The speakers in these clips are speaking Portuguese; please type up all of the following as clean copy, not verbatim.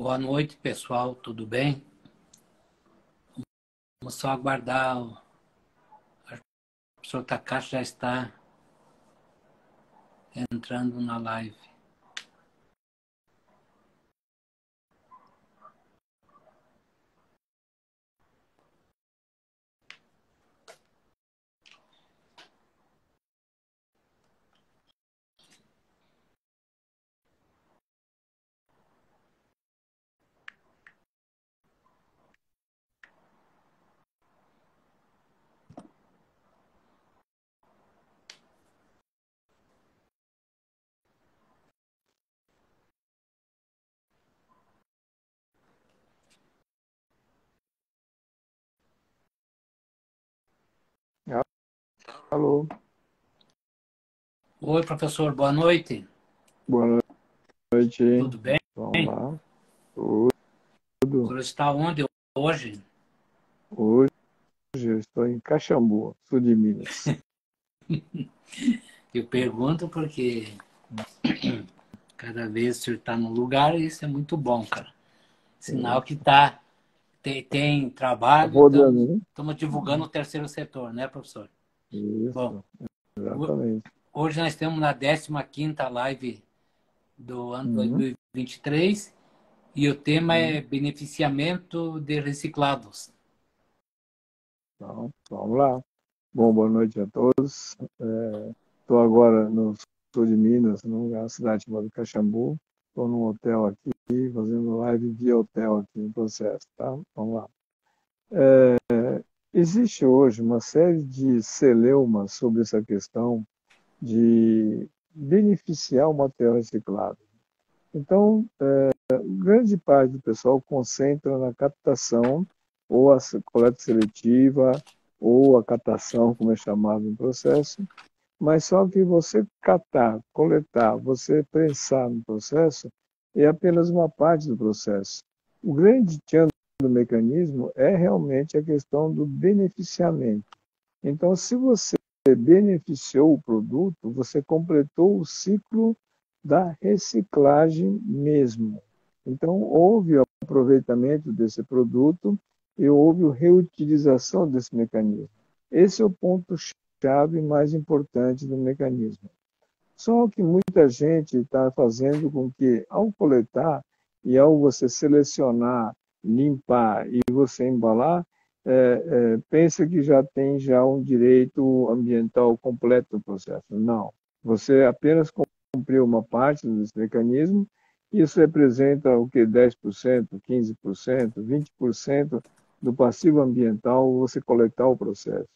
Boa noite, pessoal. Tudo bem? Vamos só aguardar. O professor Takashi já está entrando na live. Alô, Oi, professor. Boa noite. boa noite. Tudo bem? Vamos lá. O Tudo. senhor está onde hoje? Hoje eu estou em Caxambu, sul de Minas. Eu pergunto porque cada vez o senhor está no lugar e isso é muito bom, cara. Sinal que tem Tá trabalho, rodando, né? estamos divulgando o terceiro setor, né, professor? Bom, Isso, exatamente. hoje nós estamos na 15ª live do ano Uhum, 2023 e o tema uhum. é beneficiamento de reciclados. Então, vamos lá. Bom, boa noite a todos. Estou agora no sul de Minas, numa cidade chamada Caxambu. Estou num hotel aqui, fazendo live via hotel aqui no processo, tá? Vamos lá. Existe hoje uma série de celeumas sobre essa questão de beneficiar o material reciclado. Então, grande parte do pessoal concentra na captação, ou a coleta seletiva, ou a catação, como é chamado no processo, mas só que você catar, coletar, você prensar no processo, é apenas uma parte do processo. O grande tchan do mecanismo é realmente a questão do beneficiamento. Então, se você beneficiou o produto, você completou o ciclo da reciclagem mesmo. Então, houve o aproveitamento desse produto e houve a reutilização desse mecanismo. Esse é o ponto-chave mais importante do mecanismo. Só que muita gente está fazendo com que, ao coletar e ao você selecionar, limpar e você embalar, pensa que já tem já um direito ambiental completo no processo. Não. Você apenas cumpriu uma parte desse mecanismo. Isso representa o que? 10%, 15%, 20% do passivo ambiental você coletar o processo.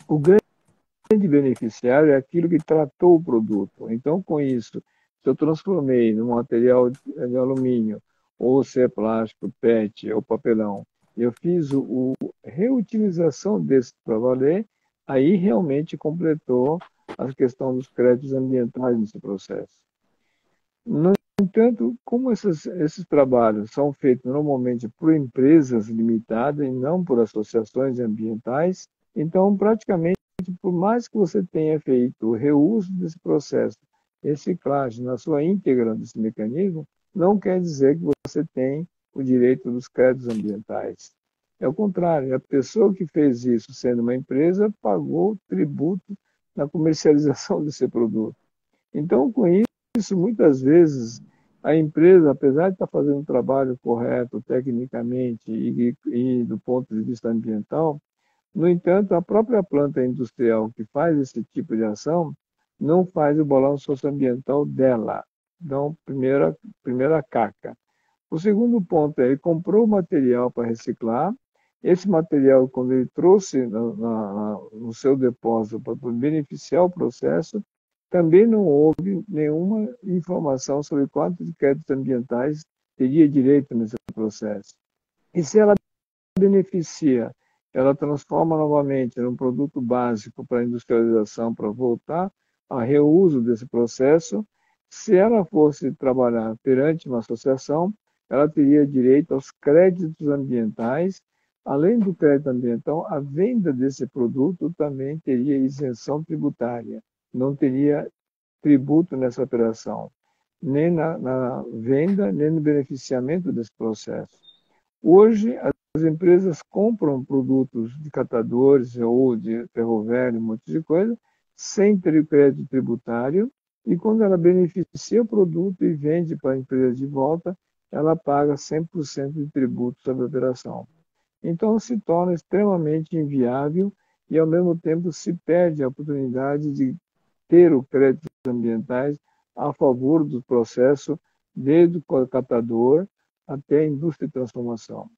O grande beneficiário é aquilo que tratou o produto. Então, com isso, se eu transformei num material de alumínio, ou se é plástico, PET ou papelão, eu fiz a reutilização desse para valer, aí realmente completou a questão dos créditos ambientais nesse processo. No entanto, como esses trabalhos são feitos normalmente por empresas limitadas e não por associações ambientais, então praticamente por mais que você tenha feito o reuso desse processo, reciclagem na sua íntegra desse mecanismo, não quer dizer que você tem o direito dos créditos ambientais. É o contrário, a pessoa que fez isso sendo uma empresa pagou tributo na comercialização desse produto. Então, com isso, muitas vezes, a empresa, apesar de estar fazendo um trabalho correto tecnicamente e do ponto de vista ambiental, no entanto, a própria planta industrial que faz esse tipo de ação não faz o balanço socioambiental dela. Então, primeira caca. O segundo ponto é, ele comprou o material para reciclar, esse material, quando ele trouxe no seu depósito para beneficiar o processo, também não houve nenhuma informação sobre quantos créditos ambientais teria direito nesse processo. E se ela beneficia, ela transforma novamente num produto básico para a industrialização, para voltar ao reuso desse processo. Se ela fosse trabalhar perante uma associação, ela teria direito aos créditos ambientais. Além do crédito ambiental, a venda desse produto também teria isenção tributária, não teria tributo nessa operação. nem na venda, nem no beneficiamento desse processo. Hoje, as empresas compram produtos de catadores ou de ferroviário, um monte de coisa, sem ter crédito tributário, e quando ela beneficia o produto e vende para a empresa de volta, ela paga 100% de tributo sobre a operação. Então, se torna extremamente inviável e, ao mesmo tempo, se perde a oportunidade de ter os créditos ambientais a favor do processo, desde o catador até a indústria de transformação.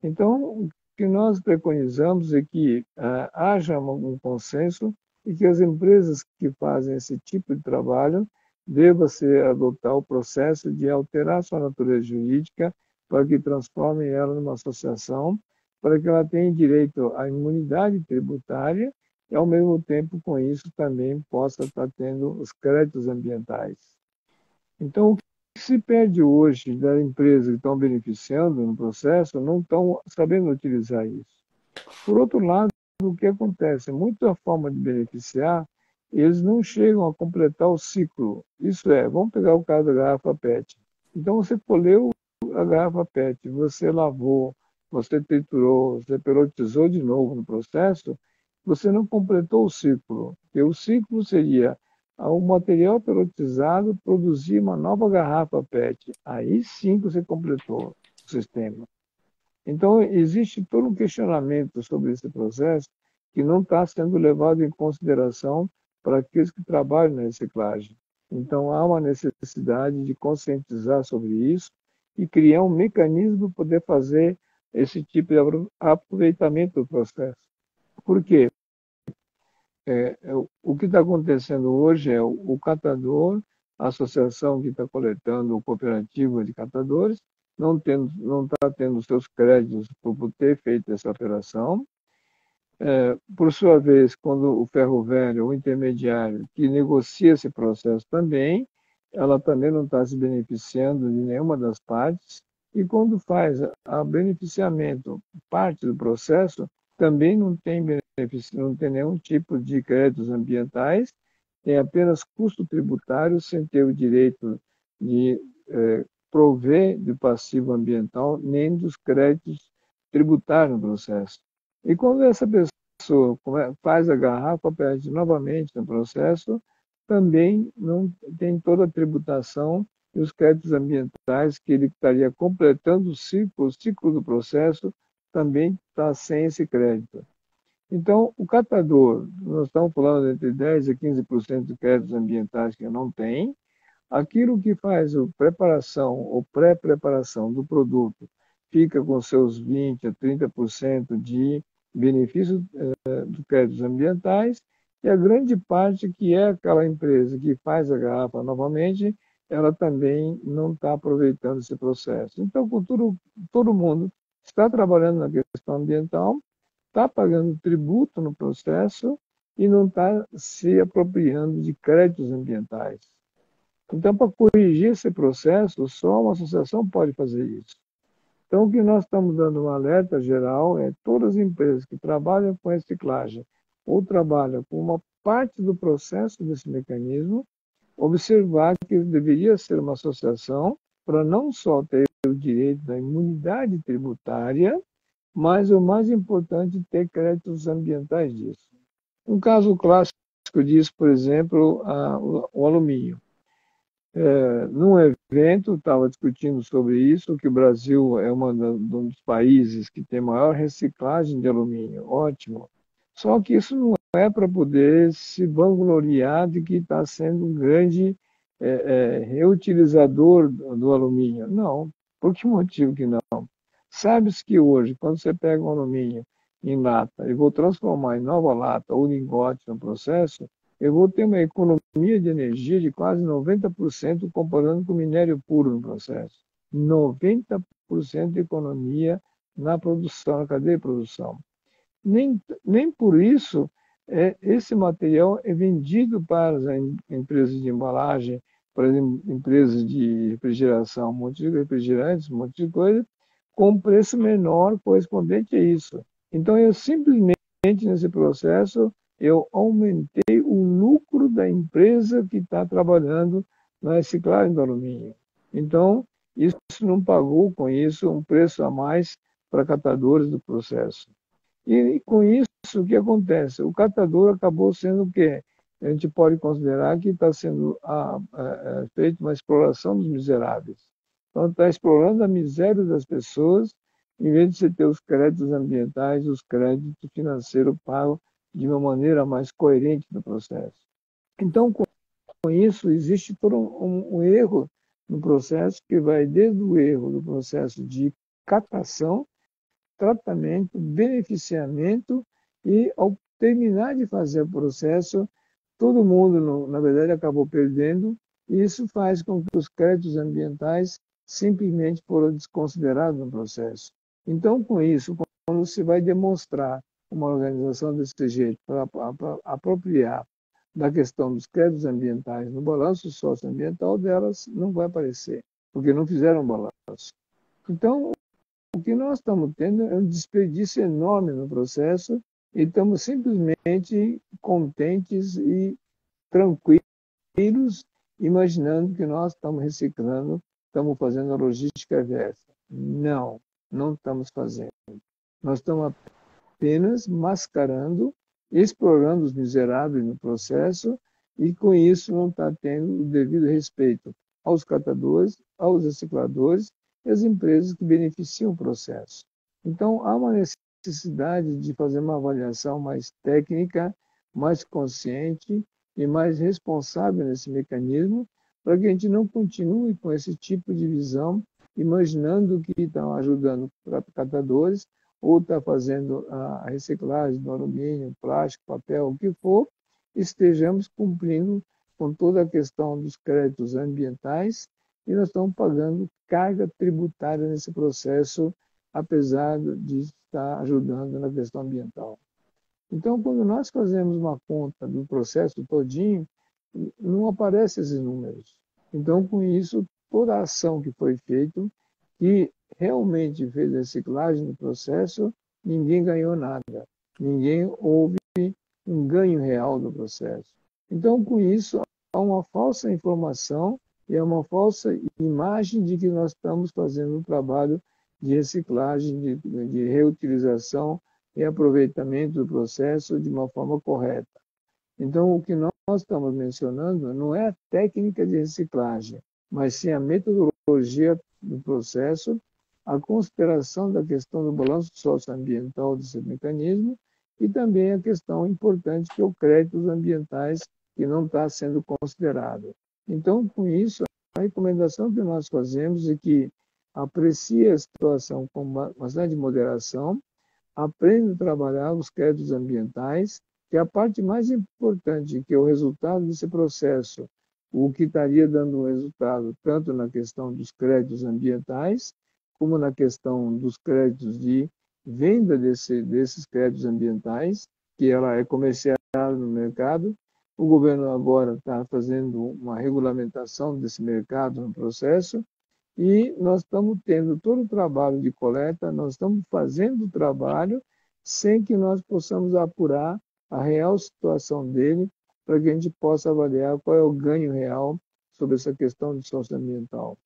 Então, o que nós preconizamos é que haja um consenso e que as empresas que fazem esse tipo de trabalho devem adotar o processo de alterar sua natureza jurídica para que transforme ela numa associação, para que ela tenha direito à imunidade tributária e, ao mesmo tempo, com isso, também possa estar tendo os créditos ambientais. Então, o que se perde hoje das empresas que estão beneficiando no processo não estão sabendo utilizar isso. Por outro lado, o que acontece? Muita forma de beneficiar, eles não chegam a completar o ciclo. Isso é, vamos pegar o caso da garrafa PET. Então, você colheu a garrafa PET, você lavou, você triturou, você pelotizou de novo no processo, você não completou o ciclo. E o ciclo seria o material pelotizado produzir uma nova garrafa PET. Aí sim você completou o sistema. Então, existe todo um questionamento sobre esse processo que não está sendo levado em consideração para aqueles que trabalham na reciclagem. Então, há uma necessidade de conscientizar sobre isso e criar um mecanismo para poder fazer esse tipo de aproveitamento do processo. Por quê? O que está acontecendo hoje é o catador, a associação que está coletando, o cooperativo de catadores, não está tendo seus créditos por ter feito essa operação. Por sua vez, quando o ferroviário, o intermediário, que negocia esse processo também, ela também não está se beneficiando de nenhuma das partes, e quando faz a beneficiamento parte do processo, também não tem benefício, não tem nenhum tipo de créditos ambientais, tem apenas custo tributário sem ter o direito de prover de passivo ambiental nem dos créditos tributários no processo. E quando essa pessoa faz a garrafa, perde novamente no processo, também não tem toda a tributação e os créditos ambientais que ele estaria completando o ciclo do processo, também está sem esse crédito. Então, o catador, nós estamos falando entre 10% a 15% de créditos ambientais que não tem. Aquilo que faz a preparação ou pré-preparação do produto fica com seus 20% a 30% de benefícios dos créditos ambientais, e a grande parte que é aquela empresa que faz a garrafa novamente, ela também não está aproveitando esse processo. Então, todo mundo está trabalhando na questão ambiental, está pagando tributo no processo e não está se apropriando de créditos ambientais. Então, para corrigir esse processo, só uma associação pode fazer isso. Então, o que nós estamos dando um alerta geral é todas as empresas que trabalham com reciclagem ou trabalham com uma parte do processo desse mecanismo, observar que deveria ser uma associação para não só ter o direito da imunidade tributária, mas o mais importante, ter créditos ambientais disso. Um caso clássico disso, por exemplo, o alumínio. Num evento, estava discutindo sobre isso, que o Brasil é um dos países que tem maior reciclagem de alumínio. Ótimo. Só que isso não é para poder se vangloriar de que está sendo um grande reutilizador do alumínio. Não. Por que motivo que não? Sabe-se que hoje, quando você pega um alumínio em lata e vou transformar em nova lata ou lingote no processo, eu vou ter uma economia de energia de quase 90% comparando com minério puro no processo. 90% de economia na produção, na cadeia de produção. Nem por isso esse material é vendido para as empresas de embalagem, para as empresas de refrigeração, um monte de refrigerantes, um monte de coisa, com preço menor correspondente a isso. Então, eu simplesmente, nesse processo, eu aumentei o lucro da empresa que está trabalhando na reciclagem do alumínio. Então, isso não pagou com isso um preço a mais para catadores do processo. E com isso, o que acontece? O catador acabou sendo o quê? A gente pode considerar que está sendo feita uma exploração dos miseráveis. Então, está explorando a miséria das pessoas, em vez de você ter os créditos ambientais, os créditos financeiros pagos de uma maneira mais coerente no processo. Então, com isso, existe todo um erro no processo que vai desde o erro do processo de captação, tratamento, beneficiamento e, ao terminar de fazer o processo, todo mundo, na verdade, acabou perdendo e isso faz com que os créditos ambientais simplesmente foram desconsiderados no processo. Então, com isso, quando se vai demonstrar uma organização desse jeito para apropriar da questão dos créditos ambientais no balanço socioambiental delas, não vai aparecer, porque não fizeram balanço. Então, o que nós estamos tendo é um desperdício enorme no processo e estamos simplesmente contentes e tranquilos, imaginando que nós estamos reciclando, estamos fazendo a logística reversa. Não, não estamos fazendo. Nós estamos apenas mascarando, explorando os miseráveis no processo e, com isso, não está tendo o devido respeito aos catadores, aos recicladores e às empresas que beneficiam o processo. Então, há uma necessidade de fazer uma avaliação mais técnica, mais consciente e mais responsável nesse mecanismo, para que a gente não continue com esse tipo de visão, imaginando que estão ajudando catadores ou está fazendo a reciclagem do alumínio, plástico, papel, o que for, estejamos cumprindo com toda a questão dos créditos ambientais e nós estamos pagando carga tributária nesse processo, apesar de estar ajudando na questão ambiental. Então, quando nós fazemos uma conta do processo todinho, não aparecem esses números. Então, com isso, toda a ação que foi feita, que realmente fez reciclagem no processo, ninguém ganhou nada. Ninguém houve um ganho real do processo. Então, com isso, há uma falsa informação e há uma falsa imagem de que nós estamos fazendo um trabalho de reciclagem, de reutilização e aproveitamento do processo de uma forma correta. Então, o que nós estamos mencionando não é a técnica de reciclagem, mas sim a metodologia do processo, a consideração da questão do balanço socioambiental desse mecanismo e também a questão importante que é o créditos ambientais que não está sendo considerado. Então, com isso, a recomendação que nós fazemos é que aprecie a situação com bastante moderação, aprenda a trabalhar os créditos ambientais, que é a parte mais importante, que é o resultado desse processo, o que estaria dando resultado tanto na questão dos créditos ambientais, como na questão dos créditos de venda desses créditos ambientais, que ela é comercializada no mercado. O governo agora está fazendo uma regulamentação desse mercado no processo, e nós estamos tendo todo o trabalho de coleta, nós estamos fazendo o trabalho sem que nós possamos apurar a real situação dele, para que a gente possa avaliar qual é o ganho real sobre essa questão de socioambiental.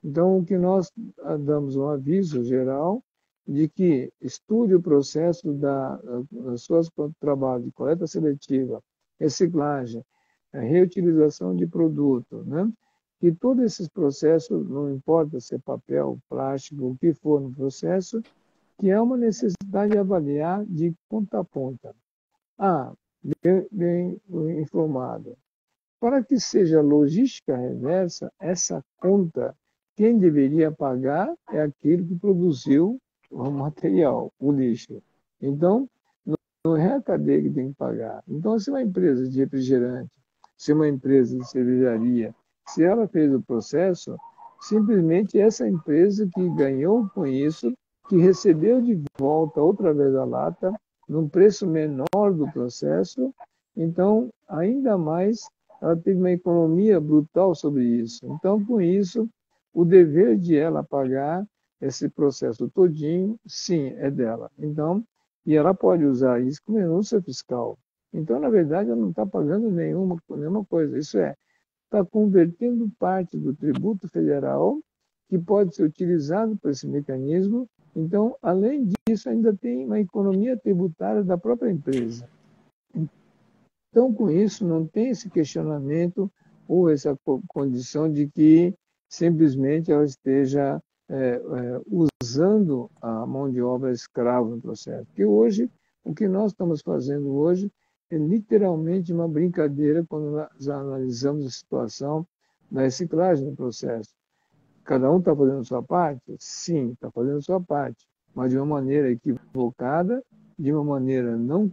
Então, o que nós damos um aviso geral de que estude o processo das suas trabalhos de coleta seletiva, reciclagem, reutilização de produto, né? Que todos esses processos, não importa se é papel, plástico, o que for no processo, que há uma necessidade de avaliar de ponta a ponta. Bem informado. Para que seja logística reversa, essa conta, quem deveria pagar é aquele que produziu o material, o lixo. Então, não é a cadeia que tem que pagar. Então, se uma empresa de refrigerante, se uma empresa de cervejaria, se ela fez o processo, simplesmente essa empresa que ganhou com isso, que recebeu de volta outra vez a lata, num preço menor do processo, então, ainda mais, ela teve uma economia brutal sobre isso. Então, com isso, o dever de ela pagar esse processo todinho, sim, é dela. Então, e ela pode usar isso como renúncia fiscal. Então, na verdade, ela não está pagando nenhuma coisa. Isso é, está convertendo parte do tributo federal, que pode ser utilizado para esse mecanismo. Então, além disso, ainda tem uma economia tributária da própria empresa. Então, com isso, não tem esse questionamento ou essa condição de que simplesmente ela esteja usando a mão de obra escrava no processo. Porque hoje, o que nós estamos fazendo hoje é literalmente uma brincadeira quando nós analisamos a situação da reciclagem no processo. Cada um está fazendo a sua parte? Sim, está fazendo a sua parte, mas de uma maneira equivocada, de uma maneira não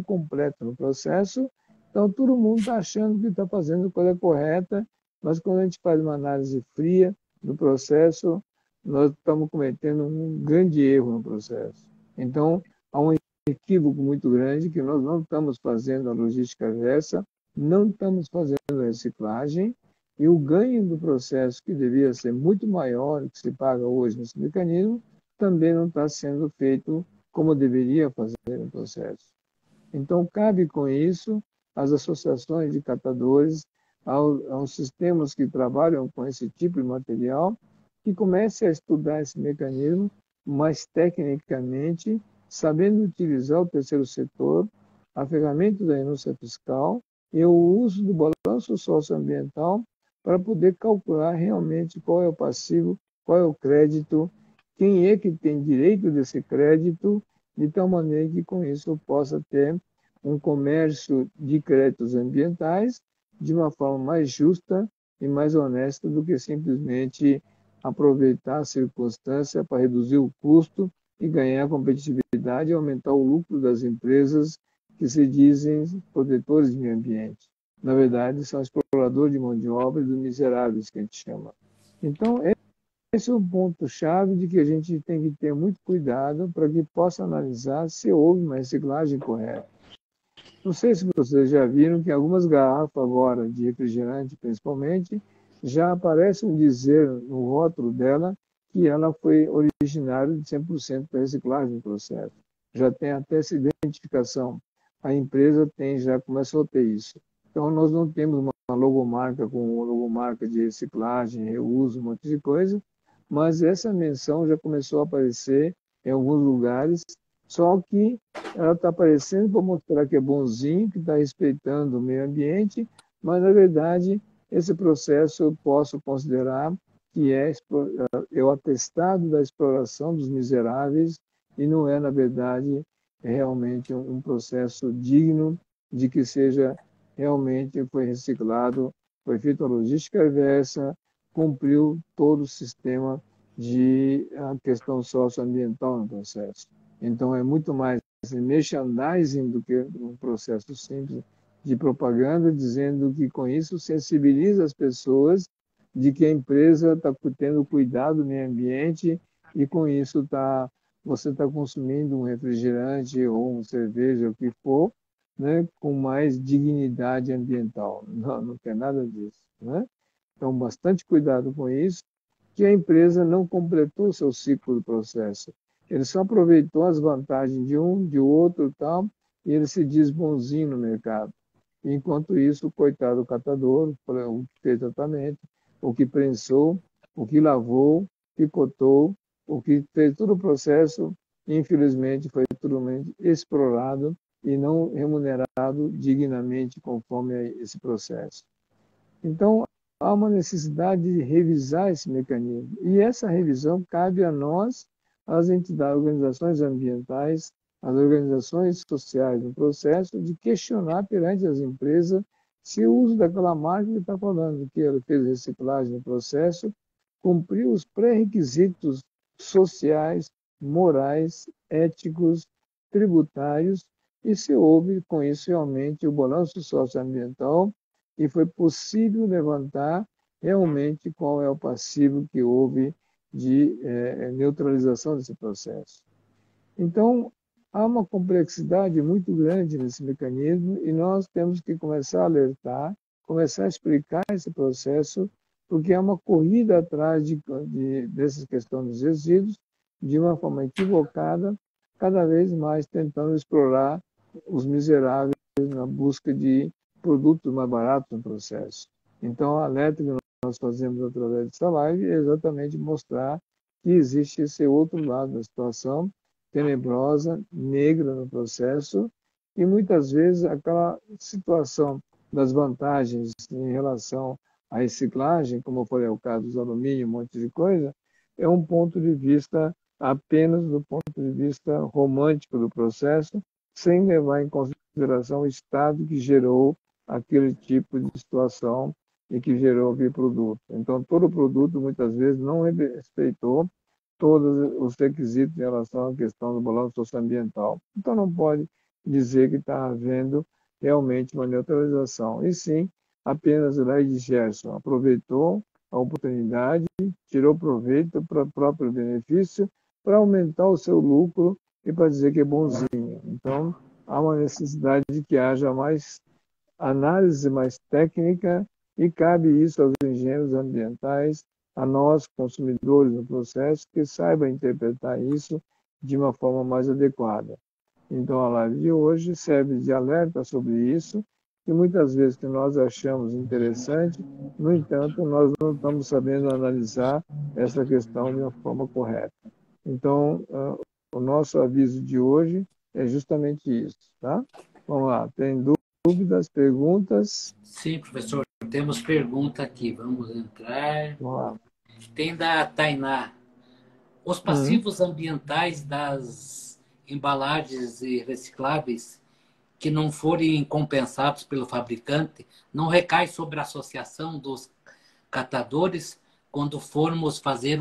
completa no processo. Então, todo mundo está achando que está fazendo a coisa correta, mas quando a gente faz uma análise fria do processo, nós estamos cometendo um grande erro no processo. Então, há um equívoco muito grande que nós não estamos fazendo a logística reversa, não estamos fazendo a reciclagem, e o ganho do processo, que devia ser muito maior do que se paga hoje nesse mecanismo, também não está sendo feito como deveria fazer no processo. Então, cabe com isso às associações de catadores, aos sistemas que trabalham com esse tipo de material, que comecem a estudar esse mecanismo mais tecnicamente, sabendo utilizar o terceiro setor, a ferramenta da renúncia fiscal e o uso do balanço socioambiental para poder calcular realmente qual é o passivo, qual é o crédito, quem é que tem direito desse crédito, de tal maneira que com isso eu possa ter um comércio de créditos ambientais de uma forma mais justa e mais honesta do que simplesmente aproveitar a circunstância para reduzir o custo e ganhar competitividade e aumentar o lucro das empresas que se dizem protetores do meio ambiente. Na verdade, são exploradores de mão de obra e dos miseráveis, que a gente chama. Então, esse é o ponto-chave de que a gente tem que ter muito cuidado para que possa analisar se houve uma reciclagem correta. Não sei se vocês já viram que algumas garrafas agora, de refrigerante principalmente, já aparece um dizer no rótulo dela que ela foi originária de 100% da reciclagem do processo. Já tem até essa identificação. A empresa já começou a ter isso. Então, nós não temos uma logomarca com logomarca de reciclagem, reuso, um monte de coisa, mas essa menção já começou a aparecer em alguns lugares, só que ela está aparecendo para mostrar que é bonzinho, que está respeitando o meio ambiente, mas, na verdade, esse processo eu posso considerar que é o atestado da exploração dos miseráveis e não é, na verdade, realmente um processo digno de que seja realmente foi reciclado, foi feita a logística reversa, cumpriu todo o sistema de a questão socioambiental no processo. Então, é muito mais merchandising do que um processo simples de propaganda, dizendo que com isso sensibiliza as pessoas de que a empresa está tendo cuidado do meio ambiente e com isso você está consumindo um refrigerante ou uma cerveja, o que for, né, com mais dignidade ambiental. Não tem nada disso. Né? Então, bastante cuidado com isso, que a empresa não completou seu ciclo do processo. Ele só aproveitou as vantagens de um, de outro e tal, e ele se diz bonzinho no mercado. Enquanto isso, o coitado do catador, o que fez tratamento, o que prensou, o que lavou, picotou, o que fez todo o processo, infelizmente, foi totalmente explorado e não remunerado dignamente conforme esse processo. Então, há uma necessidade de revisar esse mecanismo. E essa revisão cabe a nós, às entidades, organizações ambientais, às organizações sociais no processo, de questionar perante as empresas se o uso daquela marca que está falando, que ela fez reciclagem no processo, cumpriu os pré-requisitos sociais, morais, éticos, tributários, e se houve com isso realmente o balanço socioambiental e foi possível levantar realmente qual é o passivo que houve de neutralização desse processo. Então, há uma complexidade muito grande nesse mecanismo e nós temos que começar a alertar, começar a explicar esse processo, porque é uma corrida atrás dessa questão dos resíduos de uma forma equivocada, cada vez mais tentando explorar os miseráveis na busca de produtos mais baratos no processo. Então, a alerta que nós fazemos através dessa live é exatamente mostrar que existe esse outro lado da situação, tenebrosa, negra no processo, e muitas vezes aquela situação das vantagens em relação à reciclagem, como foi o caso dos alumínio, um monte de coisa, é um ponto de vista apenas do ponto de vista romântico do processo, sem levar em consideração o estado que gerou aquele tipo de situação e que gerou aquele produto. Então, todo produto, muitas vezes, não respeitou todos os requisitos em relação à questão do balanço socioambiental. Então, não pode dizer que está havendo realmente uma neutralização. E sim, apenas o Lei de Gerson aproveitou a oportunidade, tirou proveito para o próprio benefício, para aumentar o seu lucro e para dizer que é bonzinho. Então, há uma necessidade de que haja mais análise mais técnica e cabe isso aos engenheiros ambientais, a nós, consumidores do processo, que saibam interpretar isso de uma forma mais adequada. Então, a live de hoje serve de alerta sobre isso, que muitas vezes que nós achamos interessante, no entanto, nós não estamos sabendo analisar essa questão de uma forma correta. Então, o nosso aviso de hoje é justamente isso, tá? Vamos lá, tem dúvidas, perguntas? Sim, professor, temos pergunta aqui. Vamos entrar. Vamos lá. Tem da Tainá. Os passivos ambientais das embalagens recicláveis que não forem compensados pelo fabricante não recai sobre a associação dos catadores quando formos fazer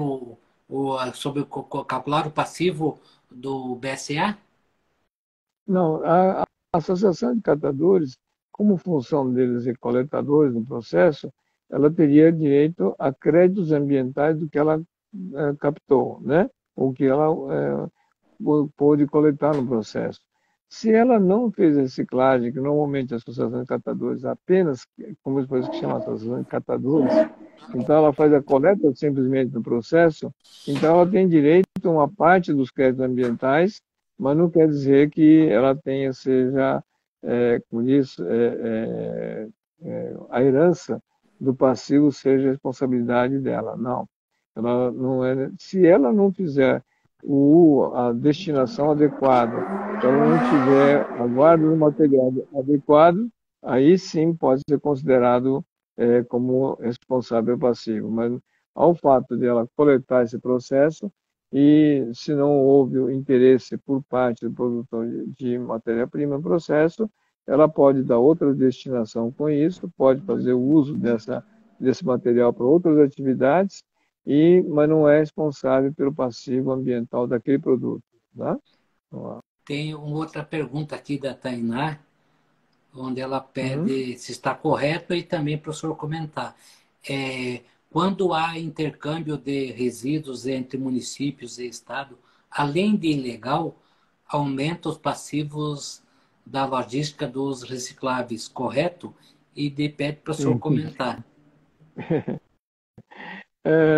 sobre calcular o passivo do BSA? Não, a Associação de Catadores, como função deles é coletadores no processo, ela teria direito a créditos ambientais do que ela captou, né? O que ela pôde coletar no processo. Se ela não fez reciclagem, que normalmente a Associação de Catadores apenas, como depois que chama a Associação de Catadores, então ela faz a coleta simplesmente no processo, então ela tem direito a uma parte dos créditos ambientais, mas não quer dizer que ela tenha, seja, como diz, a herança do passivo seja responsabilidade dela. Não. Ela não é, se ela não fizer a destinação adequada, se ela não tiver a guarda do material adequado, aí sim pode ser considerado como responsável passivo. Mas ao fato de ela coletar esse processo, e se não houve o interesse por parte do produtor de matéria-prima no processo, ela pode dar outra destinação com isso, pode fazer o uso desse material para outras atividades, mas não é responsável pelo passivo ambiental daquele produto. Tá? Tem uma outra pergunta aqui da Tainá, onde ela pede se está correto e também para o senhor comentar. Quando há intercâmbio de resíduos entre municípios e Estado, além de ilegal, aumenta os passivos da logística dos recicláveis, correto? E pede para o senhor comentar.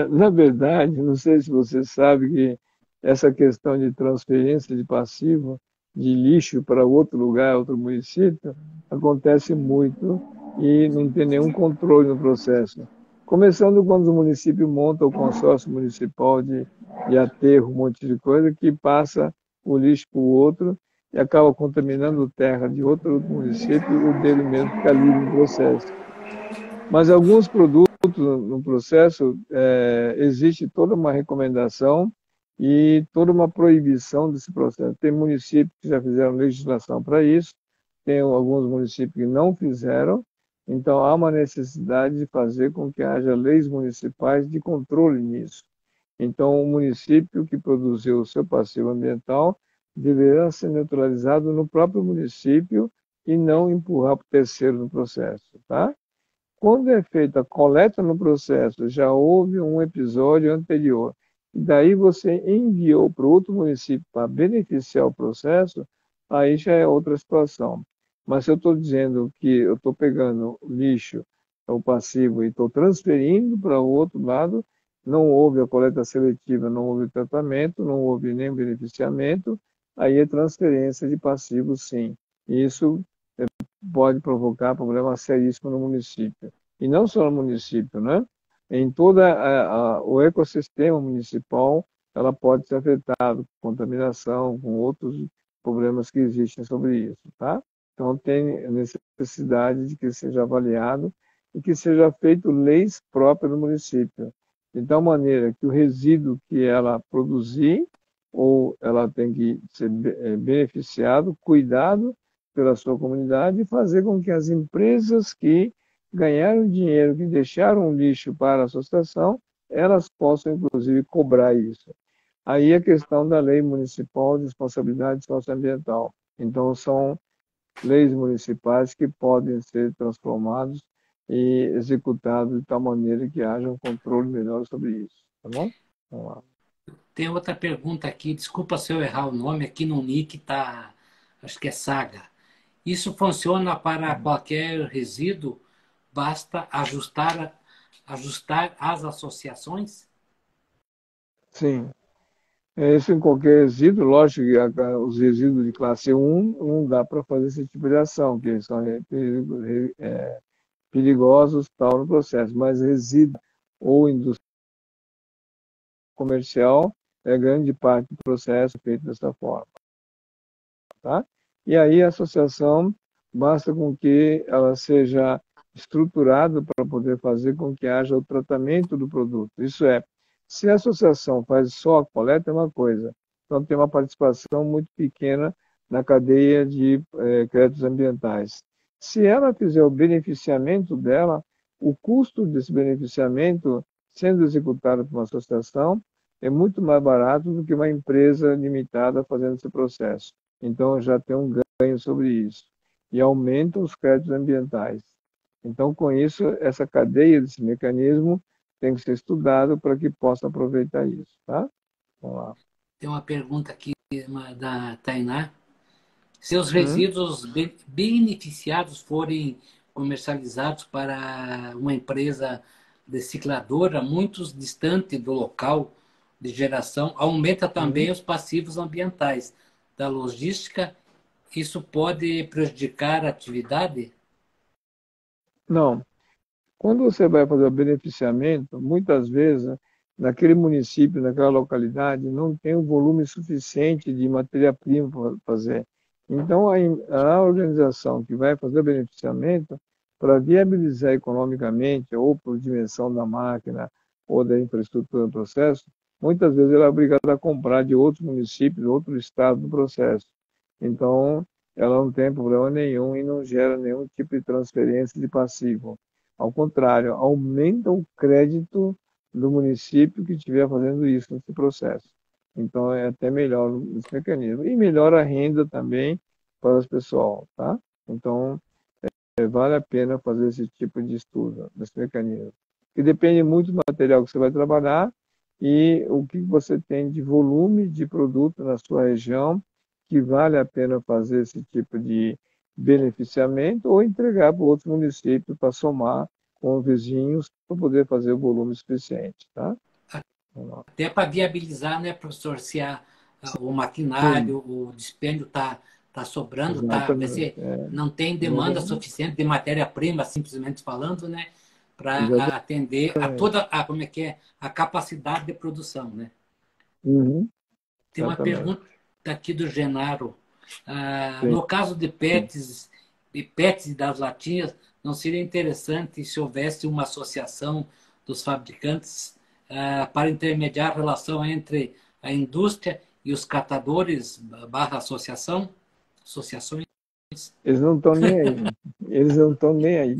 Na verdade, não sei se você sabe que essa questão de transferência de passivo de lixo para outro lugar, outro município, acontece muito e não tem nenhum controle no processo. Começando quando o município monta o consórcio municipal de aterro, um monte de coisa, que passa o lixo para o outro e acaba contaminando terra de outro município e o dele mesmo fica livre no processo. Mas alguns produtos no processo, existe toda uma recomendação e toda uma proibição desse processo. Tem municípios que já fizeram legislação para isso, tem alguns municípios que não fizeram, então há uma necessidade de fazer com que haja leis municipais de controle nisso. Então, o município que produziu o seu passivo ambiental deverá ser neutralizado no próprio município e não empurrar para o terceiro no processo, tá? Quando é feita a coleta no processo, já houve um episódio anterior, e daí você enviou para outro município para beneficiar o processo, aí já é outra situação. Mas se eu estou dizendo que eu estou pegando o lixo, o passivo, e estou transferindo para o outro lado, não houve a coleta seletiva, não houve tratamento, não houve nem beneficiamento, aí é transferência de passivo, sim. Isso pode provocar problemas seríssimos no município. e não só no município, né? Em todo o ecossistema municipal, ela pode ser afetada com contaminação, com outros problemas que existem sobre isso, tá? Então, tem necessidade de que seja avaliado e que seja feito leis próprias do município, de tal maneira que o resíduo que ela produzir, ou ela tem que ser beneficiado, cuidado pela sua comunidade e fazer com que as empresas que ganharam dinheiro, que deixaram lixo para a associação, elas possam, inclusive, cobrar isso. Aí a questão da lei municipal de responsabilidade socioambiental. Então, são leis municipais que podem ser transformados e executados de tal maneira que haja um controle melhor sobre isso. Tá bom? Vamos lá. Tem outra pergunta aqui, desculpa se eu errar o nome, aqui no nick tá, acho que é Saga. Isso funciona para qualquer resíduo? Basta ajustar as associações? Sim. Isso em qualquer resíduo, lógico que os resíduos de classe 1 não dá para fazer esse tipo de ação, que eles são perigosos tal no processo, mas resíduo ou indústria comercial é grande parte do processo feito dessa forma. Tá? E aí a associação basta com que ela seja estruturada para poder fazer com que haja o tratamento do produto. Isso é, se a associação faz só a coleta, é uma coisa. Então tem uma participação muito pequena na cadeia de créditos ambientais. Se ela fizer o beneficiamento dela, o custo desse beneficiamento sendo executado por uma associação é muito mais barato do que uma empresa limitada fazendo esse processo. Então, já tem um ganho sobre isso. E aumenta os créditos ambientais. Então, com isso, essa cadeia desse mecanismo tem que ser estudado para que possa aproveitar isso. Tá? Vamos lá. Tem uma pergunta aqui da Tainá. Se os Hum? resíduos beneficiados forem comercializados para uma empresa recicladora muito distante do local de geração, aumenta também os passivos ambientais da logística. Isso pode prejudicar a atividade? Não. Quando você vai fazer o beneficiamento, muitas vezes, naquele município, naquela localidade, não tem o volume suficiente de matéria-prima para fazer. Então, a organização que vai fazer o beneficiamento, para viabilizar economicamente, ou por dimensão da máquina, ou da infraestrutura do processo, muitas vezes ela é obrigada a comprar de outros municípios, outro estado do processo. Então, ela não tem problema nenhum e não gera nenhum tipo de transferência de passivo. Ao contrário, aumenta o crédito do município que estiver fazendo isso nesse processo. Então, é até melhor esse mecanismo. E melhora a renda também para o pessoal, tá? Então, vale a pena fazer esse tipo de estudo, desse mecanismo. Que depende muito do material que você vai trabalhar e o que você tem de volume de produto na sua região, que vale a pena fazer esse tipo de beneficiamento ou entregar para outros municípios para somar com os vizinhos para poder fazer o volume suficiente, tá? Até para viabilizar, né, professor, se o Sim, maquinário, o dispêndio está sobrando, vê exatamente. se não tem demanda suficiente de matéria-prima, simplesmente falando, né, para Exatamente. atender a toda como é que é, a capacidade de produção, né? Uhum, Tem uma exatamente. pergunta aqui do Genaro. Sim. No caso de PETs e das latinhas, não seria interessante se houvesse uma associação dos fabricantes para intermediar a relação entre a indústria e os catadores barra associações? Eles não estão nem aí. Eles não estão nem aí.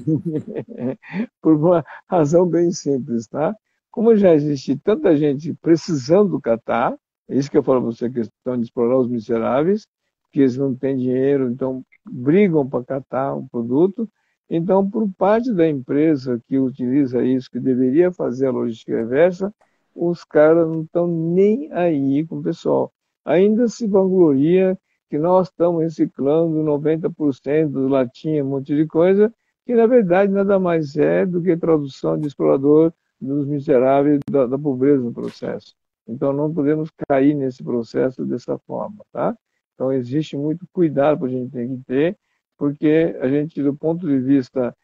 Por uma razão bem simples, tá? Como já existe tanta gente precisando catar, é isso que eu falo para você, a questão de explorar os miseráveis, que eles não têm dinheiro, então brigam para catar um produto. Então, por parte da empresa que utiliza isso, que deveria fazer a logística reversa, os caras não estão nem aí com o pessoal. Ainda se vangloria que nós estamos reciclando 90% de latinha, um monte de coisa, que na verdade nada mais é do que tradução de explorador dos miseráveis da pobreza no processo. Então não podemos cair nesse processo dessa forma, tá? Então existe muito cuidado que a gente tem que ter, porque a gente, do ponto de vista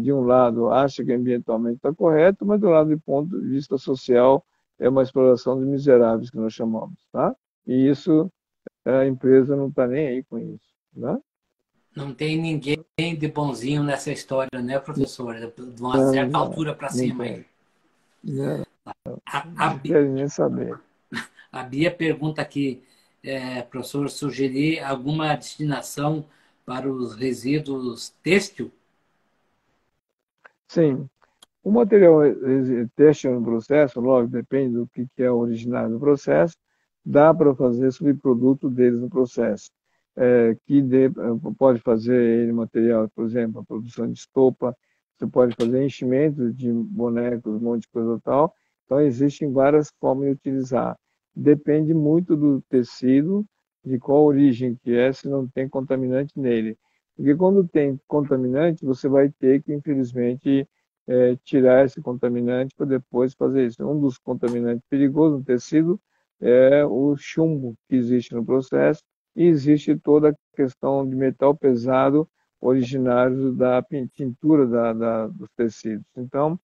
de um lado, acha que ambientalmente está correto, mas do lado de ponto de vista social, é uma exploração de miseráveis que nós chamamos, tá? E isso, a empresa não está nem aí com isso, né? Não tem ninguém de bonzinho nessa história, né, professor? De uma Não, certa não, altura para não cima aí. tem. Não, A, não Bi- querem nem saber. a Bia pergunta aqui, professor, sugerir alguma destinação para os resíduos têxtil? Sim, o material têxtil no processo, logo, depende do que é originário do processo, dá para fazer subproduto deles no processo. Pode fazer ele material, por exemplo, a produção de estopa, você pode fazer enchimento de bonecos, um monte de coisa tal. Então, existem várias formas de utilizar. Depende muito do tecido, de qual origem que é, se não tem contaminante nele. Porque quando tem contaminante, você vai ter que, infelizmente, tirar esse contaminante para depois fazer isso. Um dos contaminantes perigosos no tecido é o chumbo que existe no processo e existe toda a questão de metal pesado originário da tintura dos tecidos. Então,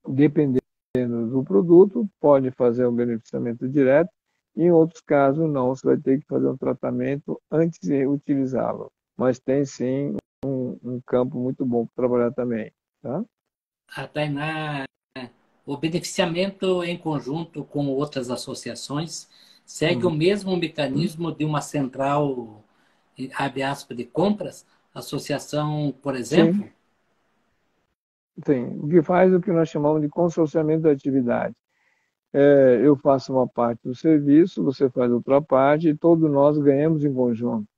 dependendo do produto, pode fazer um beneficiamento direto e, em outros casos, não. Você vai ter que fazer um tratamento antes de utilizá-lo. Mas tem, sim, um campo muito bom para trabalhar também. Tá? A Tainá, o beneficiamento em conjunto com outras associações segue o Hum. mesmo mecanismo de uma central, abre aspas, de compras? Associação, por exemplo? Sim, sim. O que faz o que nós chamamos de consorciamento da atividade. Eu faço uma parte do serviço, você faz outra parte e todos nós ganhamos em conjunto.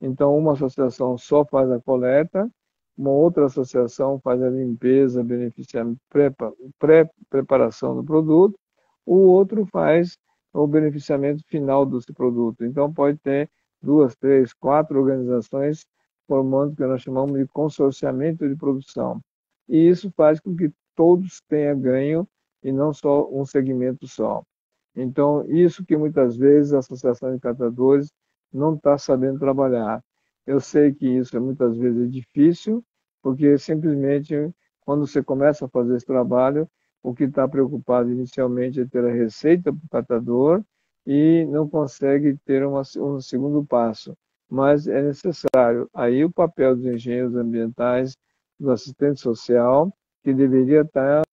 Então, uma associação só faz a coleta, uma outra associação faz a limpeza, beneficiamento, pré-preparação do produto, o outro faz o beneficiamento final desse produto. Então, pode ter duas, três, quatro organizações formando o que nós chamamos de consorciamento de produção. E isso faz com que todos tenham ganho e não só um segmento só. Então, isso que muitas vezes a Associação de Catadores não está sabendo trabalhar. Eu sei que isso muitas vezes é difícil, porque simplesmente quando você começa a fazer esse trabalho, o que está preocupado inicialmente é ter a receita para o catador e não consegue ter um segundo passo. Mas é necessário. Aí o papel dos engenheiros ambientais, do assistente social, que deveria estar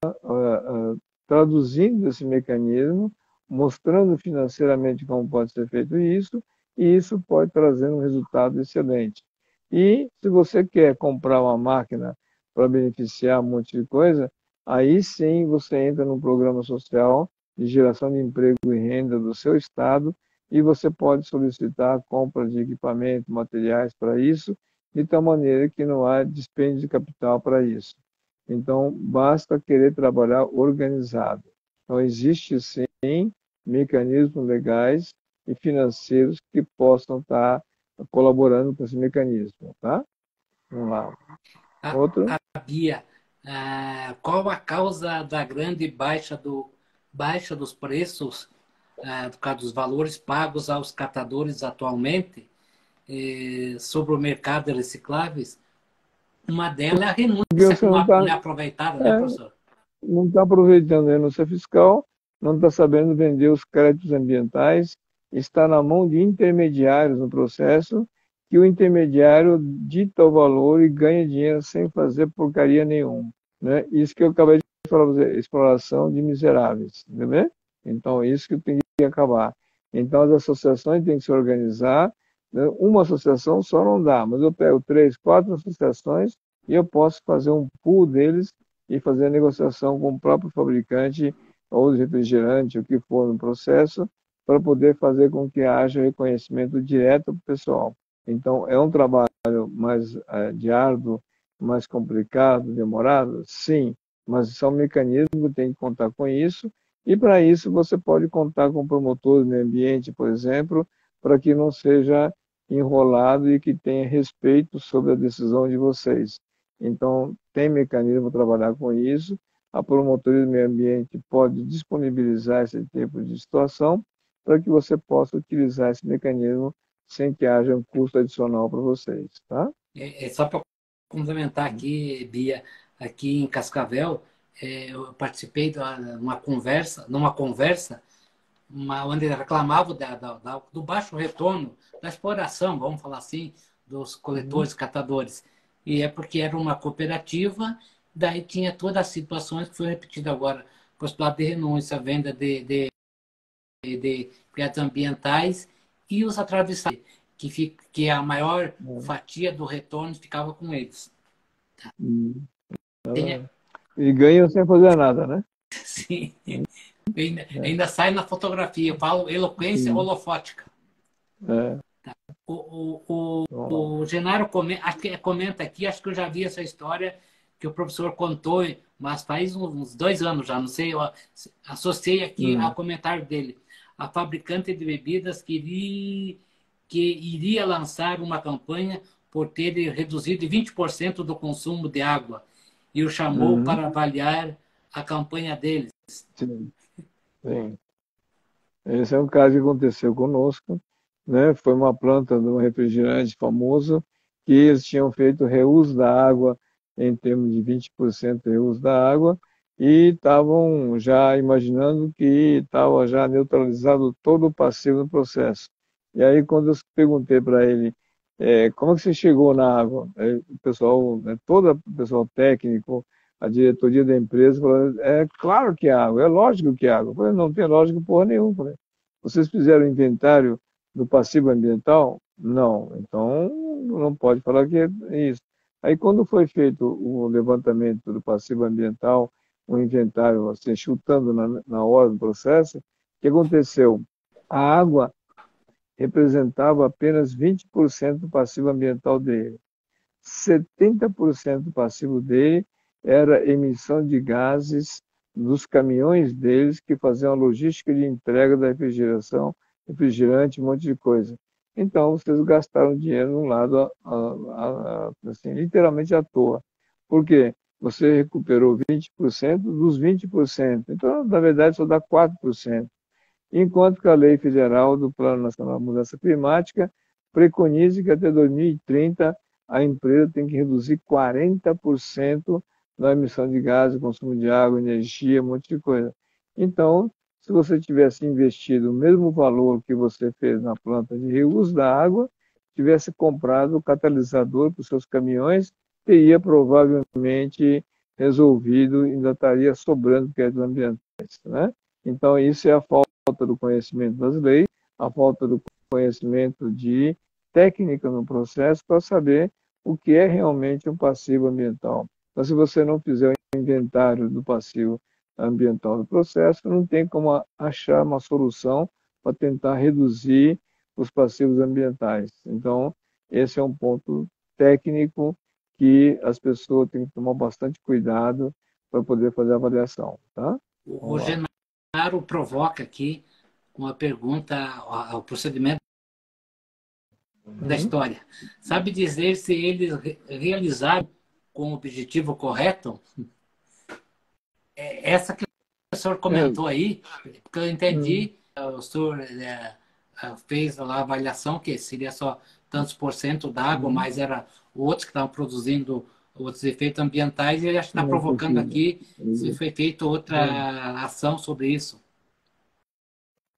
traduzindo esse mecanismo, mostrando financeiramente como pode ser feito isso, e isso pode trazer um resultado excelente. E se você quer comprar uma máquina para beneficiar um monte de coisa, aí sim você entra num programa social de geração de emprego e renda do seu estado e você pode solicitar a compra de equipamento, materiais para isso, de tal maneira que não há dispêndio de capital para isso. Então, basta querer trabalhar organizado. Então, existe sim mecanismos legais e financeiros que possam estar colaborando com esse mecanismo, tá? Vamos lá. Outro? A Bia, qual a causa da grande baixa dos preços, por causa dos valores pagos aos catadores atualmente, sobre o mercado de recicláveis? Uma delas é a Porque renúncia você não está não é aproveitada, né, professor? não tá aproveitando a renúncia fiscal, não está sabendo vender os créditos ambientais, está na mão de intermediários no processo, que o intermediário dita o valor e ganha dinheiro sem fazer porcaria nenhuma. Né? Isso que eu acabei de falar para você, exploração de miseráveis. Entendeu? Então, isso que tem que acabar. Então, as associações têm que se organizar. Né? Uma associação só não dá, mas eu pego três, quatro associações e eu posso fazer um pool deles e fazer a negociação com o próprio fabricante ou refrigerante, o que for no processo, para poder fazer com que haja reconhecimento direto para o pessoal. Então, é um trabalho mais de árduo, mais complicado, demorado? Sim, mas são mecanismos que tem que contar com isso, e para isso você pode contar com promotores do meio ambiente, por exemplo, para que não seja enrolado e que tenha respeito sobre a decisão de vocês. Então, tem mecanismo para trabalhar com isso. A promotoria do meio ambiente pode disponibilizar esse tipo de situação para que você possa utilizar esse mecanismo sem que haja um custo adicional para vocês, tá? Só para complementar aqui, Bia, aqui em Cascavel, eu participei de numa conversa onde ele reclamava do baixo retorno da exploração, vamos falar assim, dos Uhum. coletores, catadores. E é porque era uma cooperativa, daí tinha todas as situações que foi repetida agora, postulado de renúncia, venda de projetos ambientais e os atravessados, que a maior É. fatia do retorno ficava com eles. Uhum. Tem, E ganham sem fazer nada, né? sim, É. ainda sai na fotografia, eu falo eloquência Sim. holofótica. É. O Genaro comenta aqui, acho que eu já vi essa história que o professor contou, mas faz uns 2 anos já, não sei, eu associei aqui ao Hum. comentário dele. A fabricante de bebidas que iria lançar uma campanha por ter reduzido 20% do consumo de água e o chamou Uhum. para avaliar a campanha deles. Sim. Sim. Esse é um caso que aconteceu conosco, né? Foi uma planta de um refrigerante famoso que eles tinham feito reuso da água em termos de 20% de reuso da água e estavam já imaginando que estava já neutralizado todo o passivo no processo. E aí quando eu perguntei para ele como é que você chegou na água, o pessoal, né, todo o pessoal técnico, a diretoria da empresa falou, é claro que é água, é lógico que é água. Eu falei, não tem lógica porra nenhuma. Eu falei, vocês fizeram inventário do passivo ambiental? Não. Então, não pode falar que é isso. Aí, quando foi feito o levantamento do passivo ambiental, o inventário, assim, chutando na hora do processo, o que aconteceu? A água representava apenas 20% do passivo ambiental dele. 70% do passivo dele era emissão de gases dos caminhões deles que faziam a logística de entrega da refrigeração, refrigerante, um monte de coisa. Então, vocês gastaram dinheiro num lado, assim, literalmente à toa. Por quê? Você recuperou 20% dos 20%. Então, na verdade, só dá 4%. Enquanto que a Lei Federal do Plano Nacional de Mudança Climática preconiza que até 2030 a empresa tem que reduzir 40% na emissão de gases, consumo de água, energia, um monte de coisa. Então, se você tivesse investido o mesmo valor que você fez na planta de reuso da água, tivesse comprado o catalisador para os seus caminhões, teria provavelmente resolvido, ainda estaria sobrando créditos ambientais, né? Então, isso é a falta do conhecimento das leis, a falta do conhecimento de técnica no processo para saber o que é realmente um passivo ambiental. Então, se você não fizer o inventário do passivo ambiental do processo, não tem como achar uma solução para tentar reduzir os passivos ambientais. Então, esse é um ponto técnico que as pessoas têm que tomar bastante cuidado para poder fazer a avaliação, tá? O Vamos lá. Genaro provoca aqui uma pergunta ao procedimento da Uhum. história. Sabe dizer se eles realizaram com o objetivo correto? Essa que o senhor É, comentou aí, porque eu hum, entendi, o senhor fez lá a avaliação que seria só tantos por cento da água, uhum. mas era outros que estavam produzindo outros efeitos ambientais, e ele está Não é provocando possível. aqui se foi feita Sim, outra ação sobre isso.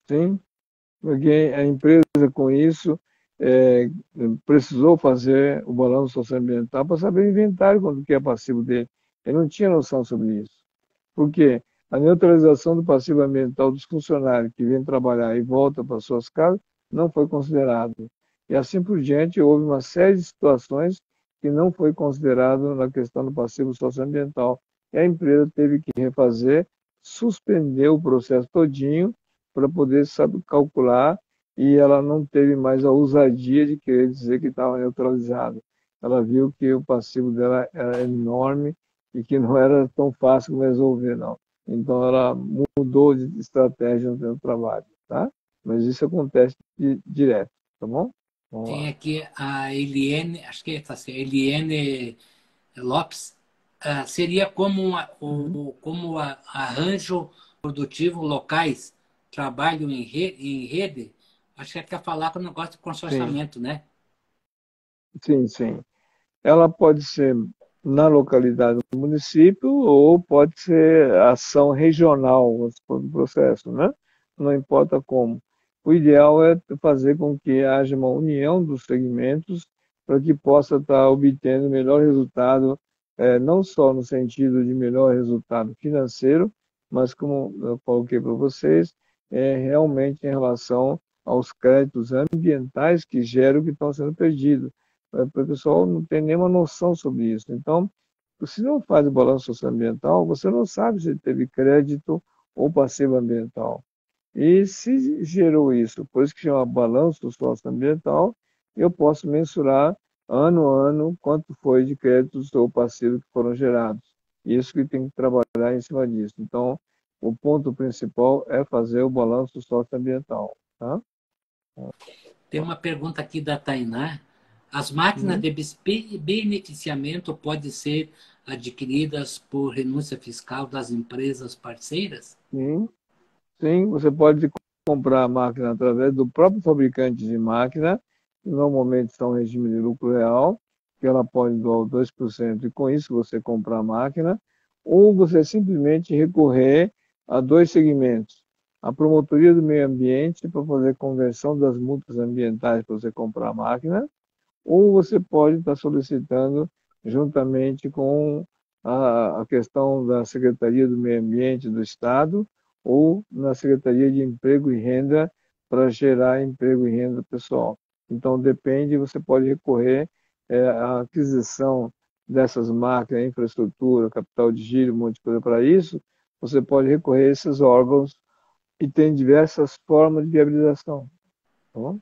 sim, porque a empresa com isso é, precisou fazer o balanço socioambiental para saber o inventário quanto que é passivo dele. Ele não tinha noção sobre isso. Por quê? A neutralização do passivo ambiental dos funcionários que vêm trabalhar e voltam para suas casas não foi considerado. E assim por diante, houve uma série de situações que não foi considerado na questão do passivo socioambiental. E a empresa teve que refazer, suspender o processo todinho para poder saber calcular e ela não teve mais a ousadia de querer dizer que estava neutralizado. Ela viu que o passivo dela era enorme e que não era tão fácil resolver, não. Então ela mudou de estratégia no trabalho, tá? Mas isso acontece direto, tá bom? Vamos Tem lá. aqui a Eliane, acho que é essa, assim, Eliane Lopes, seria como, Uhum. como arranjo produtivo locais, trabalho em rede, acho que ela quer falar com o negócio de Sim, consorciamento, né? sim, sim. Ela pode ser. na localidade do município, ou pode ser ação regional, vamos supor, do processo, né? Não importa como. O ideal é fazer com que haja uma união dos segmentos para que possa estar obtendo melhor resultado, não só no sentido de melhor resultado financeiro, mas como eu coloquei para vocês, realmente em relação aos créditos ambientais que geram o que estão sendo perdidos. O pessoal não tem nenhuma noção sobre isso. Então, se não faz o balanço socioambiental, você não sabe se teve crédito ou passivo ambiental. E se gerou isso, por isso que chama balanço socioambiental, eu posso mensurar ano a ano quanto foi de créditos ou passivos que foram gerados. Isso que tem que trabalhar em cima disso. Então, o ponto principal é fazer o balanço socioambiental. Tá? Tem uma pergunta aqui da Tainá. As máquinas Uhum. de beneficiamento podem ser adquiridas por renúncia fiscal das empresas parceiras? Sim, sim, você pode comprar a máquina através do próprio fabricante de máquina, que normalmente são regime de lucro real, que ela pode doar 2% e com isso você comprar a máquina, ou você simplesmente recorrer a dois segmentos. A promotoria do meio ambiente para fazer conversão das multas ambientais para você comprar a máquina, ou você pode estar solicitando juntamente com a questão da Secretaria do Meio Ambiente do Estado ou na Secretaria de Emprego e Renda para gerar emprego e renda pessoal. Então, depende, você pode recorrer à aquisição dessas máquinas, infraestrutura, capital de giro, um monte de coisa para isso, você pode recorrer a esses órgãos e tem diversas formas de viabilização. Tá bom?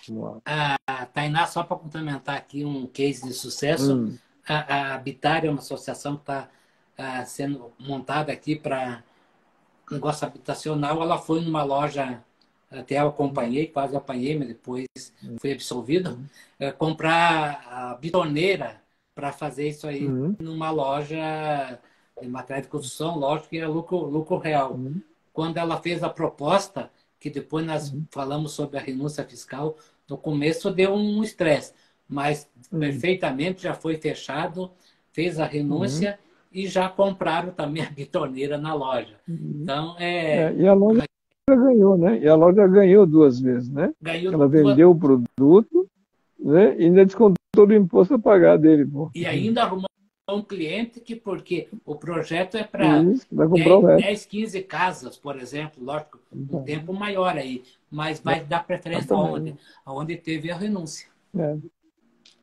Vamos lá. A Tainá, só para complementar aqui um case de sucesso, Hum, a Habitar é uma associação que está sendo montada aqui para negócio habitacional. Ela foi numa loja, até eu acompanhei, quase apanhei, mas depois fui absolvido, hum, comprar a bitoneira para fazer isso aí hum. numa loja de material de construção, lógico que é lucro real. Uhum, Quando ela fez a proposta, que depois nós uhum, falamos sobre a renúncia fiscal, no começo deu um estresse, mas uhum, perfeitamente já foi fechado, fez a uhum, renúncia e já compraram também a bitoneira na loja. uhum. Então, E a loja ganhou, né? E a loja ganhou duas vezes, né? ganhou Ela duas, vendeu o produto, né? E ainda descontou o imposto a pagar dele, pô. e ainda arrumou um cliente que, porque o projeto é para Isso, vai comprar o 10, resto. 10, 15 casas, por exemplo, lógico, um Então, tempo maior aí, mas vai dar preferência aonde? exatamente. Aonde teve a renúncia. É,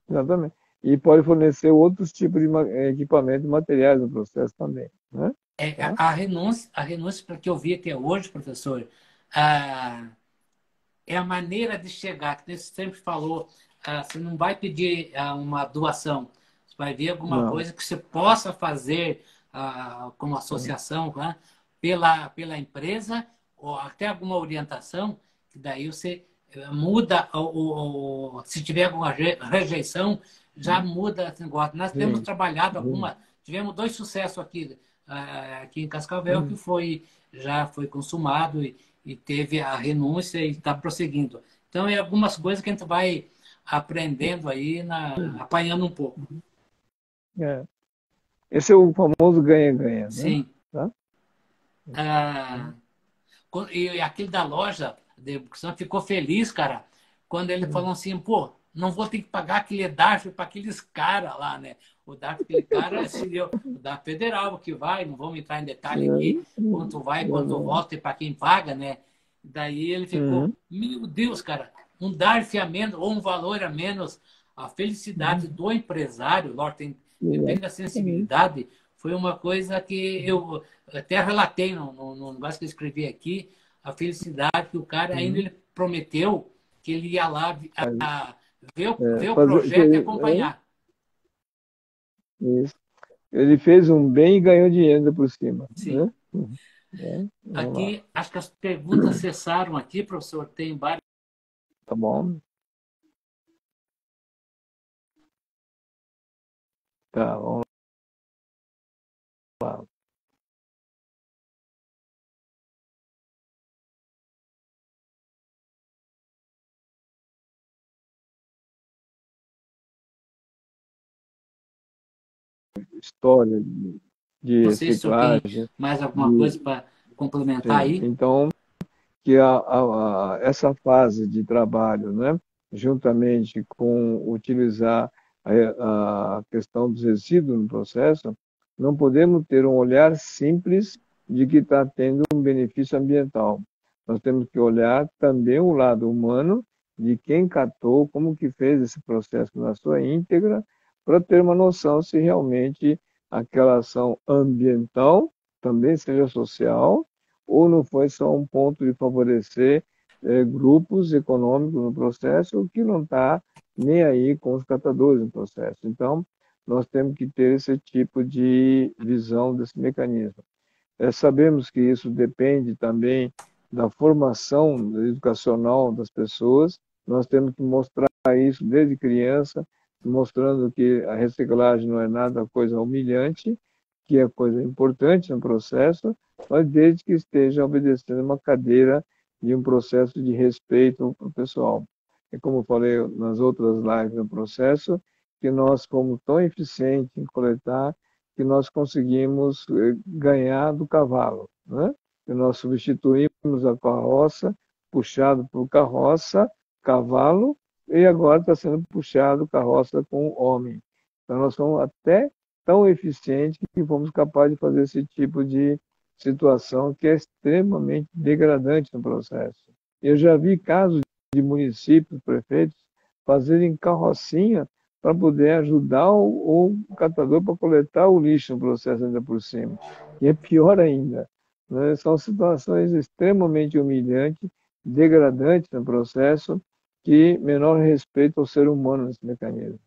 exatamente. E pode fornecer outros tipos de equipamento e materiais no processo também, né? Tá? A renúncia para que eu vi até hoje, professor, ah, é a maneira de chegar, que você sempre falou, você não vai pedir uma doação, você vai ver alguma Não. coisa que você possa fazer como É. associação, né, pela empresa, ou até alguma orientação, que daí você muda, se tiver alguma rejeição, já muda esse negócio. Nós temos Sim, trabalhado sim. tivemos dois sucessos aqui em Cascavel, que Hum, já foi consumado e teve a renúncia e está prosseguindo. Então, é algumas coisas que a gente vai aprendendo aí, apanhando um pouco. é. Esse é o famoso ganha-ganha, né? Sim. Tá? Ah, e aquele da loja de educação ficou feliz, cara, quando ele falou assim, pô, não vou ter que pagar aquele DARF para aqueles caras lá, né? O DARF, aquele cara, seria o DARF federal que vai, não vamos entrar em detalhe aqui, quanto vai, quanto volta e para quem paga, né? Daí ele ficou, Uhum, meu Deus, cara, um DARF a menos ou um valor a menos, a felicidade uhum, do empresário, lógico, depende da exatamente. sensibilidade, foi uma coisa que eu até relatei no negócio que eu escrevi aqui, a felicidade que o cara ainda Uhum. ele prometeu que ele ia lá ver o Fazer, projeto e acompanhar. isso. Ele fez um bem e ganhou dinheiro ainda por cima, Sim. né? Vamos lá. Aqui, acho que as perguntas cessaram aqui, professor. Tem várias. Tá bom? Tá, vamos lá. história de Não sei se o senhor tem reciclagem. mais alguma De, coisa para complementar sim. aí. Então, que essa fase de trabalho, né, juntamente com utilizar a questão dos resíduos no processo, não podemos ter um olhar simples de que está tendo um benefício ambiental. Nós temos que olhar também o lado humano de quem catou, como que fez esse processo na sua íntegra, para ter uma noção se realmente aquela ação ambiental também seja social ou não foi só um ponto de favorecer grupos econômicos no processo que não está nem aí com os catadores no processo. Então, nós temos que ter esse tipo de visão desse mecanismo. Sabemos que isso depende também da formação educacional das pessoas. Nós temos que mostrar isso desde criança, mostrando que a reciclagem não é nada coisa humilhante, que é coisa importante no processo, mas desde que esteja obedecendo uma cadeira de um processo de respeito para o pessoal. E como eu falei nas outras lives no processo, que nós, como tão eficientes em coletar, que nós conseguimos ganhar do cavalo, né? Que nós substituímos a carroça, puxado por carroça, cavalo, e agora está sendo puxado carroça com homem. Então nós somos até tão eficientes que fomos capazes de fazer esse tipo de situação que é extremamente degradante no processo. Eu já vi casos de municípios, prefeitos, fazerem carrocinha para poder ajudar o catador para coletar o lixo no processo ainda por cima. E é pior ainda, né? São situações extremamente humilhantes, degradantes no processo, que menor respeito ao ser humano nesse mecanismo.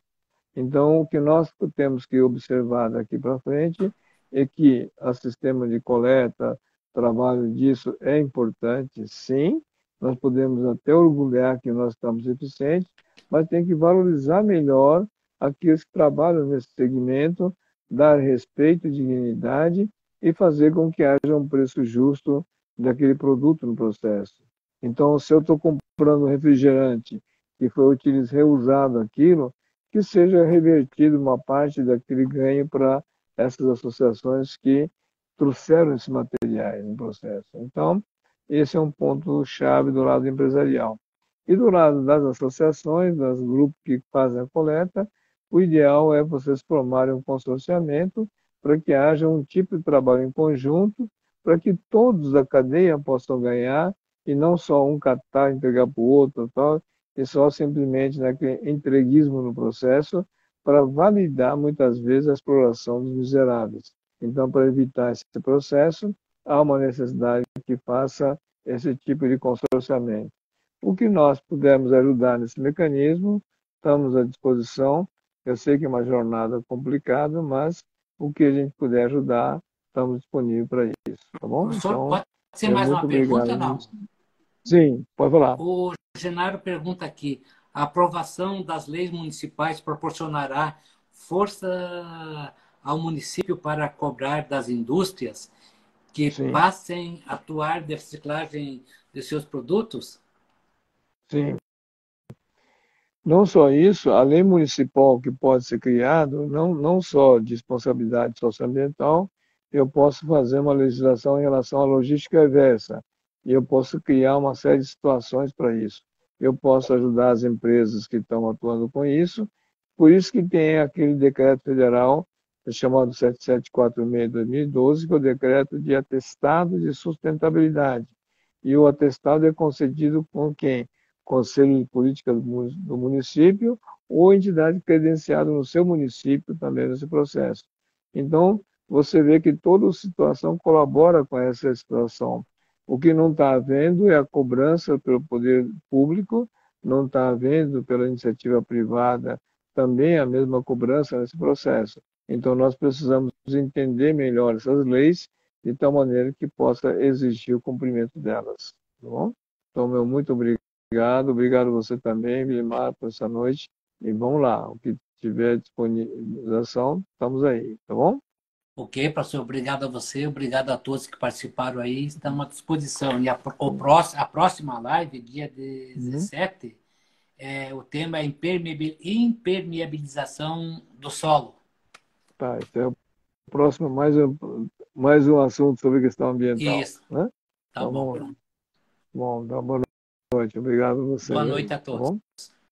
Então, o que nós temos que observar daqui para frente é que o sistema de coleta, trabalho disso é importante, sim. Nós podemos até orgulhar que nós estamos eficientes, mas tem que valorizar melhor aqueles que trabalham nesse segmento, dar respeito e dignidade e fazer com que haja um preço justo daquele produto no processo. Então, se eu estou comprando um refrigerante que foi reusado aquilo, que seja revertido uma parte daquele ganho para essas associações que trouxeram esses materiais no processo. Então, esse é um ponto-chave do lado empresarial. E do lado das associações, dos grupos que fazem a coleta, o ideal é vocês formarem um consorciamento para que haja um tipo de trabalho em conjunto, para que todos da cadeia possam ganhar e não só um catar, entregar para o outro, tal, e só simplesmente naquele entreguismo no processo para validar muitas vezes a exploração dos miseráveis. Então, para evitar esse processo, há uma necessidade que faça esse tipo de consorciamento. O que nós pudermos ajudar nesse mecanismo, estamos à disposição. Eu sei que é uma jornada complicada, mas o que a gente puder ajudar, estamos disponíveis para isso, tá bom? Professor, Então, pode ser mais muito uma pergunta, obrigado. não? Sim, pode falar. O Genaro pergunta aqui: a aprovação das leis municipais proporcionará força ao município para cobrar das indústrias que Sim, passem a atuar de reciclagem de seus produtos? sim. Não só isso, a lei municipal que pode ser criada, não só de responsabilidade socioambiental, eu posso fazer uma legislação em relação à logística reversa, e eu posso criar uma série de situações para isso. Eu posso ajudar as empresas que estão atuando com isso, por isso que tem aquele decreto federal chamado 7746 de 2012, que é o decreto de atestado de sustentabilidade. E o atestado é concedido com quem? Conselho de Política do município ou entidade credenciada no seu município também nesse processo. Então, você vê que toda a situação colabora com essa situação. O que não está havendo é a cobrança pelo poder público, não está havendo pela iniciativa privada também a mesma cobrança nesse processo. Então, nós precisamos entender melhor essas leis de tal maneira que possa exigir o cumprimento delas. Tá bom? Então, meu muito obrigado você também, Vilimar, por essa noite. E vamos lá, o que tiver disponibilização, estamos aí, tá bom? Ok, professor, obrigado a você, obrigado a todos que participaram aí, estamos à disposição. E a próxima live, dia Uhum. 17, o tema é impermeabilização do solo. Tá, então é o próximo, mais um assunto sobre questão ambiental, Isso, né? tá Então bom. vamos lá. Pronto. Bom, então boa noite. Obrigado a Boa vocês noite aí, a tá todos. bom?